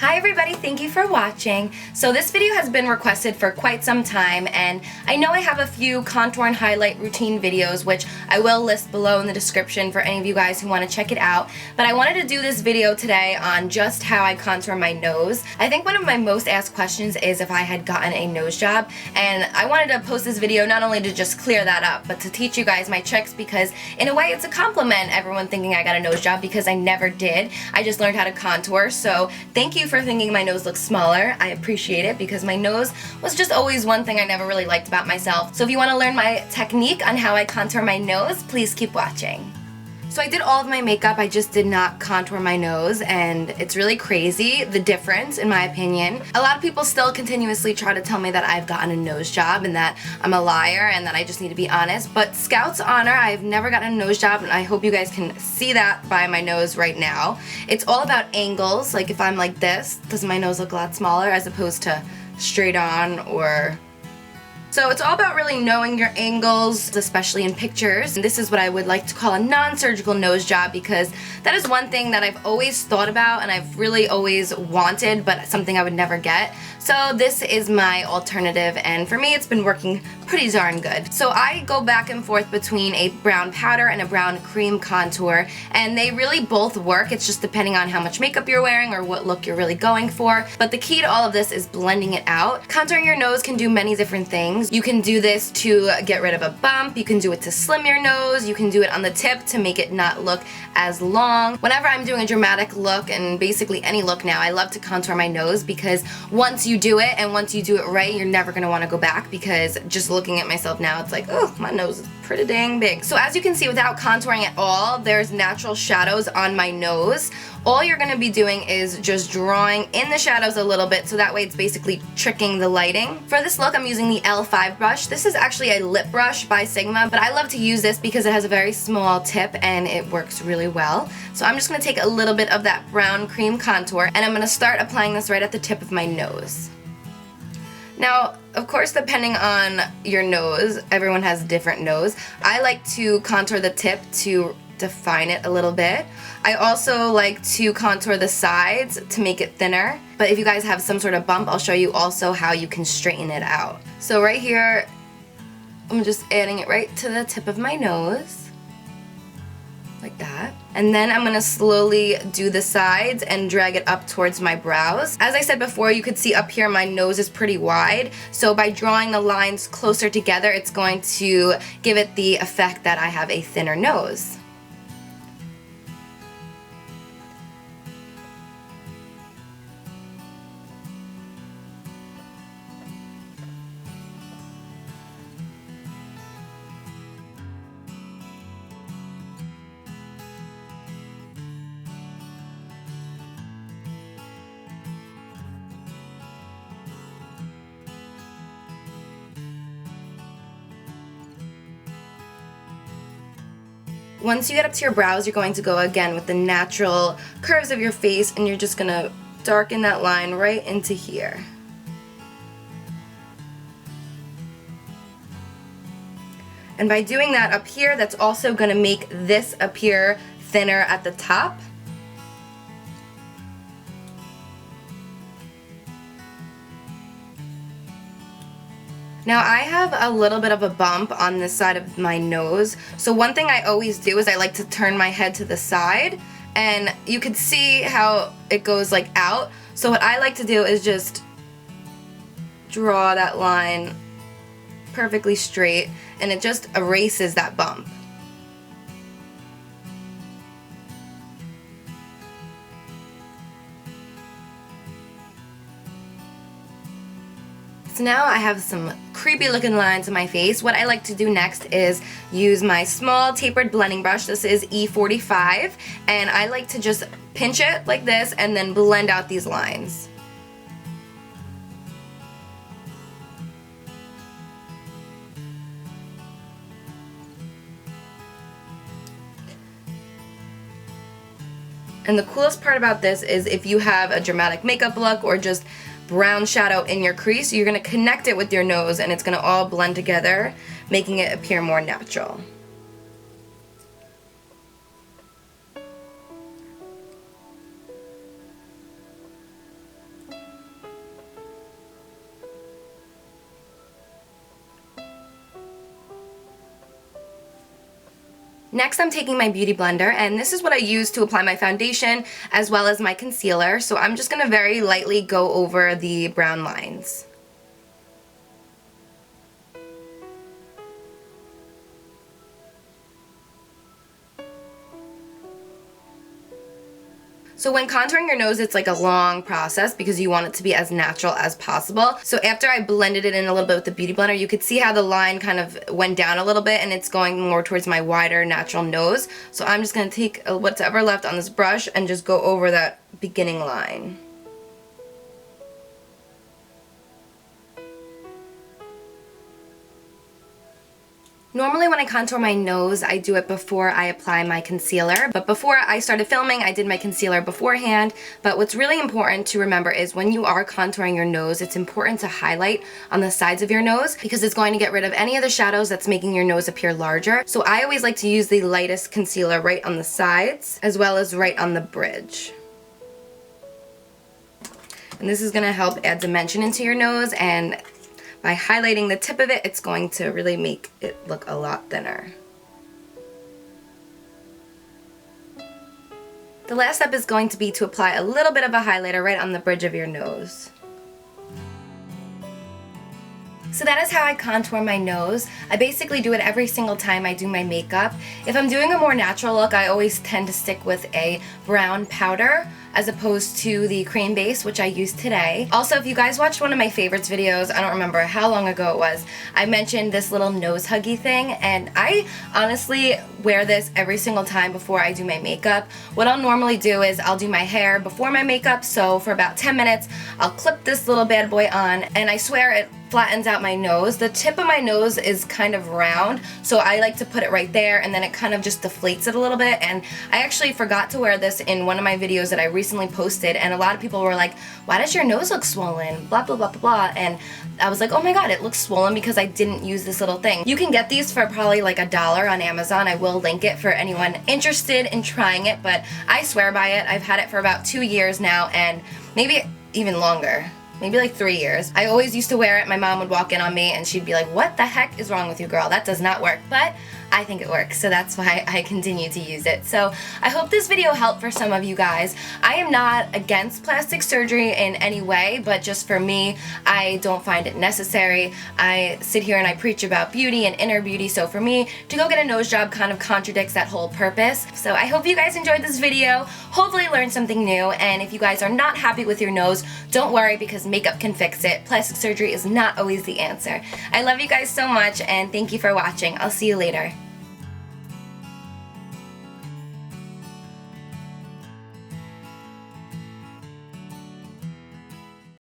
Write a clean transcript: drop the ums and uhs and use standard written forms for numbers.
Hi everybody, thank you for watching. So this video has been requested for quite some time, and I know I have a few contour and highlight routine videos which I will list below in the description for any of you guys who want to check it out, but I wanted to do this video today on just how I contour my nose. I think one of my most asked questions is if I had gotten a nose job, and I wanted to post this video not only to just clear that up, but to teach you guys my tricks, because in a way it's a compliment everyone thinking I got a nose job, because I never did. I just learned how to contour, so thank you for thinking my nose looks smaller. I appreciate it because my nose was just always one thing I never really liked about myself. So if you want to learn my technique on how I contour my nose, please keep watching. So I did all of my makeup, I just did not contour my nose, and it's really crazy, the difference, in my opinion. A lot of people still continuously try to tell me that I've gotten a nose job and that I'm a liar and that I just need to be honest, but Scout's honor, I've never gotten a nose job, and I hope you guys can see that by my nose right now. It's all about angles. Like if I'm like this, does my nose look a lot smaller as opposed to straight on or... So it's all about really knowing your angles, especially in pictures. And this is what I would like to call a non-surgical nose job, because that is one thing that I've always thought about and I've really always wanted, but something I would never get. So this is my alternative, and for me it's been working pretty darn good. So I go back and forth between a brown powder and a brown cream contour, and they really both work. It's just depending on how much makeup you're wearing or what look you're really going for. But the key to all of this is blending it out. Contouring your nose can do many different things. You can do this to get rid of a bump, you can do it to slim your nose, you can do it on the tip to make it not look as long. Whenever I'm doing a dramatic look, and basically any look now, I love to contour my nose, because once you do it and once you do it right, you're never going to want to go back, because just looking at myself now, it's like, oh, my nose is pretty dang big. So as you can see, without contouring at all, there's natural shadows on my nose. All you're going to be doing is just drawing in the shadows a little bit, so that way it's basically tricking the lighting. For this look, I'm using the L5 brush. This is actually a lip brush by Sigma, but I love to use this because it has a very small tip and it works really well. So I'm just going to take a little bit of that brown cream contour, and I'm going to start applying this right at the tip of my nose. Now, of course, depending on your nose, everyone has a different nose. I like to contour the tip to define it a little bit. I also like to contour the sides to make it thinner, but if you guys have some sort of bump, I'll show you also how you can straighten it out. So right here, I'm just adding it right to the tip of my nose, like that. And then I'm going to slowly do the sides and drag it up towards my brows. As I said before, you could see up here my nose is pretty wide, so by drawing the lines closer together, it's going to give it the effect that I have a thinner nose. Once you get up to your brows, you're going to go again with the natural curves of your face, and you're just going to darken that line right into here. And by doing that up here, that's also going to make this appear thinner at the top. Now I have a little bit of a bump on this side of my nose, so one thing I always do is I like to turn my head to the side, and you can see how it goes like out. So what I like to do is just draw that line perfectly straight, and it just erases that bump. So now I have some creepy looking lines on my face. What I like to do next is use my small tapered blending brush. This is E45, and I like to just pinch it like this and then blend out these lines. And the coolest part about this is if you have a dramatic makeup look or just brown shadow in your crease, you're going to connect it with your nose and it's going to all blend together, making it appear more natural. Next, I'm taking my beauty blender, and this is what I use to apply my foundation as well as my concealer. So I'm just going to very lightly go over the brown lines. So when contouring your nose, it's like a long process because you want it to be as natural as possible. So after I blended it in a little bit with the beauty blender, you could see how the line kind of went down a little bit and it's going more towards my wider natural nose. So I'm just going to take what's ever left on this brush and just go over that beginning line. Normally when I contour my nose, I do it before I apply my concealer, but before I started filming, I did my concealer beforehand. But what's really important to remember is when you are contouring your nose, it's important to highlight on the sides of your nose because it's going to get rid of any of the shadows that's making your nose appear larger. So I always like to use the lightest concealer right on the sides as well as right on the bridge. And this is going to help add dimension into your nose, and by highlighting the tip of it, it's going to really make it look a lot thinner. The last step is going to be to apply a little bit of a highlighter right on the bridge of your nose. So that is how I contour my nose. I basically do it every single time I do my makeup. If I'm doing a more natural look, I always tend to stick with a brown powder as opposed to the cream base, which I used today. Also, if you guys watched one of my favorites videos, I don't remember how long ago it was, I mentioned this little nose huggy thing, and I honestly wear this every single time before I do my makeup. What I'll normally do is I'll do my hair before my makeup, so for about 10 minutes, I'll clip this little bad boy on, and I swear it flattens out my nose. The tip of my nose is kind of round, so I like to put it right there, and then it kind of just deflates it a little bit. And I actually forgot to wear this in one of my videos that I recently posted, and a lot of people were like, why does your nose look swollen? Blah, blah, blah, blah, blah. And I was like, oh my god, it looks swollen because I didn't use this little thing. You can get these for probably like $1 on Amazon. I will link it for anyone interested in trying it, but I swear by it. I've had it for about 2 years now, and maybe even longer. Maybe like 3 years. I always used to wear it. My mom would walk in on me and she'd be like, what the heck is wrong with you, girl? That does not work. But I think it works, so that's why I continue to use it. So I hope this video helped for some of you guys. I am not against plastic surgery in any way, but just for me, I don't find it necessary. I sit here and I preach about beauty and inner beauty, so for me, to go get a nose job kind of contradicts that whole purpose. So I hope you guys enjoyed this video, hopefully learned something new, and if you guys are not happy with your nose, don't worry because makeup can fix it. Plastic surgery is not always the answer. I love you guys so much, and thank you for watching. I'll see you later.